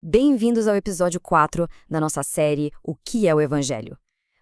Bem-vindos ao episódio 4 da nossa série O que é o Evangelho?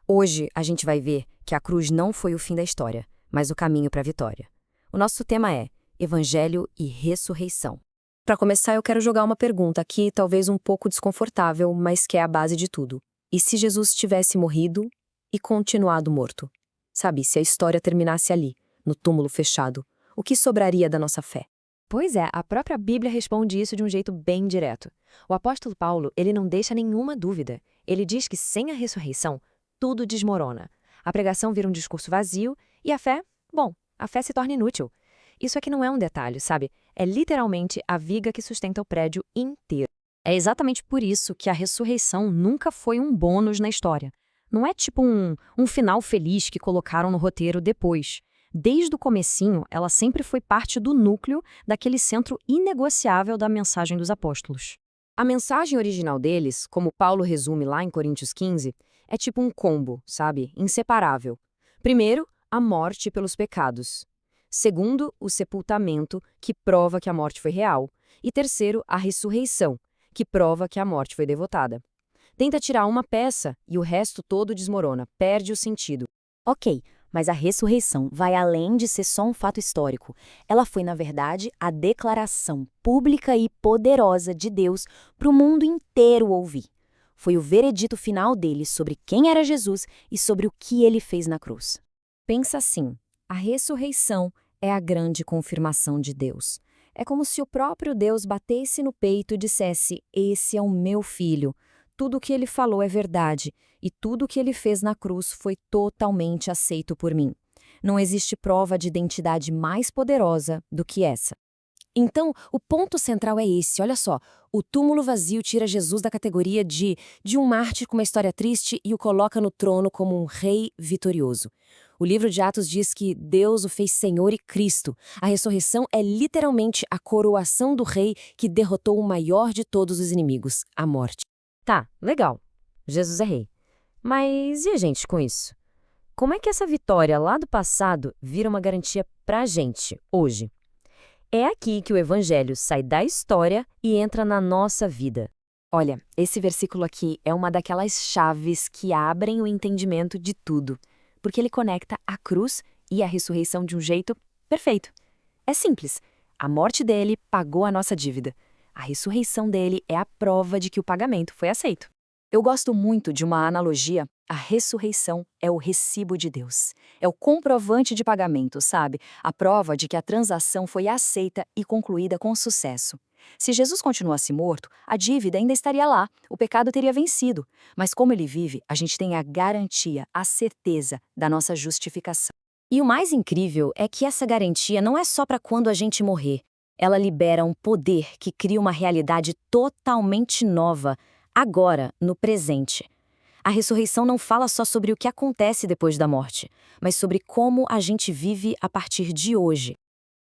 Hoje a gente vai ver que a cruz não foi o fim da história, mas o caminho para a vitória. O nosso tema é Evangelho e Ressurreição. Para começar, eu quero jogar uma pergunta aqui, talvez um pouco desconfortável, mas que é a base de tudo. E se Jesus tivesse morrido e continuado morto? Sabe, se a história terminasse ali, no túmulo fechado, o que sobraria da nossa fé? Pois é, a própria Bíblia responde isso de um jeito bem direto. O apóstolo Paulo, ele não deixa nenhuma dúvida. Ele diz que sem a ressurreição, tudo desmorona. A pregação vira um discurso vazio e a fé, bom, a fé se torna inútil. Isso aqui não é um detalhe, sabe? É literalmente a viga que sustenta o prédio inteiro. É exatamente por isso que a ressurreição nunca foi um bônus na história. Não é tipo um final feliz que colocaram no roteiro depois. Desde o comecinho, ela sempre foi parte do núcleo daquele centro inegociável da mensagem dos apóstolos. A mensagem original deles, como Paulo resume lá em Coríntios 15, é tipo um combo, sabe? Inseparável. Primeiro, a morte pelos pecados. Segundo, o sepultamento, que prova que a morte foi real. E terceiro, a ressurreição, que prova que a morte foi devotada. Tenta tirar uma peça e o resto todo desmorona, perde o sentido. Ok, mas a ressurreição vai além de ser só um fato histórico. Ela foi, na verdade, a declaração pública e poderosa de Deus para o mundo inteiro ouvir. Foi o veredito final dele sobre quem era Jesus e sobre o que ele fez na cruz. Pensa assim, a ressurreição é a grande confirmação de Deus. É como se o próprio Deus batesse no peito e dissesse, esse é o meu filho. Tudo o que ele falou é verdade, e tudo o que ele fez na cruz foi totalmente aceito por mim. Não existe prova de identidade mais poderosa do que essa. Então, o ponto central é esse, olha só. O túmulo vazio tira Jesus da categoria de um mártir com uma história triste e o coloca no trono como um rei vitorioso. O livro de Atos diz que Deus o fez Senhor e Cristo. A ressurreição é literalmente a coroação do rei que derrotou o maior de todos os inimigos, a morte. Tá, legal. Jesus é rei. Mas e a gente com isso? Como é que essa vitória lá do passado vira uma garantia pra gente, hoje? É aqui que o Evangelho sai da história e entra na nossa vida. Olha, esse versículo aqui é uma daquelas chaves que abrem o entendimento de tudo, porque ele conecta a cruz e a ressurreição de um jeito perfeito. É simples. A morte dele pagou a nossa dívida. A ressurreição dele é a prova de que o pagamento foi aceito. Eu gosto muito de uma analogia. A ressurreição é o recibo de Deus. É o comprovante de pagamento, sabe? A prova de que a transação foi aceita e concluída com sucesso. Se Jesus continuasse morto, a dívida ainda estaria lá, o pecado teria vencido. Mas como ele vive, a gente tem a garantia, a certeza da nossa justificação. E o mais incrível é que essa garantia não é só para quando a gente morrer. Ela libera um poder que cria uma realidade totalmente nova, agora, no presente. A ressurreição não fala só sobre o que acontece depois da morte, mas sobre como a gente vive a partir de hoje.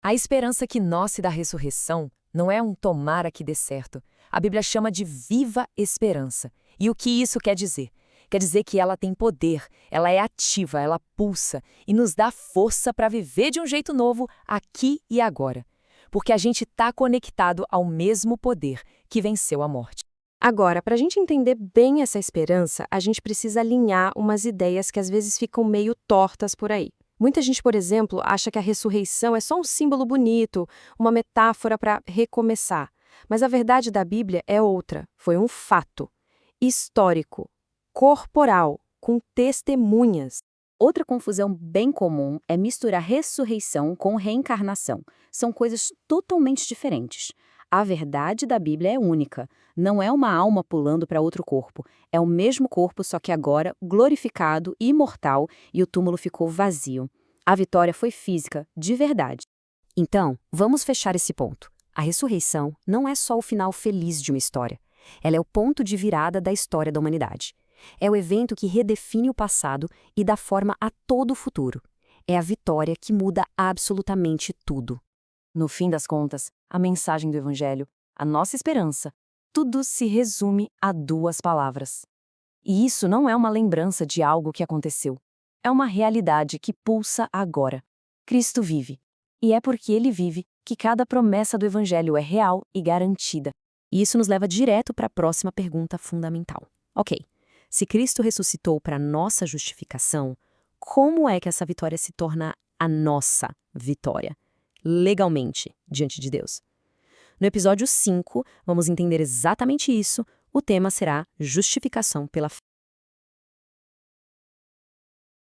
A esperança que nasce da ressurreição não é um tomara que dê certo. A Bíblia chama de viva esperança. E o que isso quer dizer? Quer dizer que ela tem poder, ela é ativa, ela pulsa e nos dá força para viver de um jeito novo aqui e agora. Porque a gente está conectado ao mesmo poder que venceu a morte. Agora, para a gente entender bem essa esperança, a gente precisa alinhar umas ideias que às vezes ficam meio tortas por aí. Muita gente, por exemplo, acha que a ressurreição é só um símbolo bonito, uma metáfora para recomeçar. Mas a verdade da Bíblia é outra. Foi um fato histórico, corporal, com testemunhas. Outra confusão bem comum é misturar ressurreição com reencarnação. São coisas totalmente diferentes. A verdade da Bíblia é única. Não é uma alma pulando para outro corpo. É o mesmo corpo, só que agora glorificado e imortal, e o túmulo ficou vazio. A vitória foi física, de verdade. Então, vamos fechar esse ponto. A ressurreição não é só o final feliz de uma história. Ela é o ponto de virada da história da humanidade. É o evento que redefine o passado e dá forma a todo o futuro. É a vitória que muda absolutamente tudo. No fim das contas, a mensagem do Evangelho, a nossa esperança, tudo se resume a duas palavras. E isso não é uma lembrança de algo que aconteceu. É uma realidade que pulsa agora. Cristo vive. E é porque ele vive que cada promessa do Evangelho é real e garantida. E isso nos leva direto para a próxima pergunta fundamental. Ok, se Cristo ressuscitou para nossa justificação, como é que essa vitória se torna a nossa vitória, legalmente, diante de Deus? No episódio 5, vamos entender exatamente isso. O tema será justificação pela fé.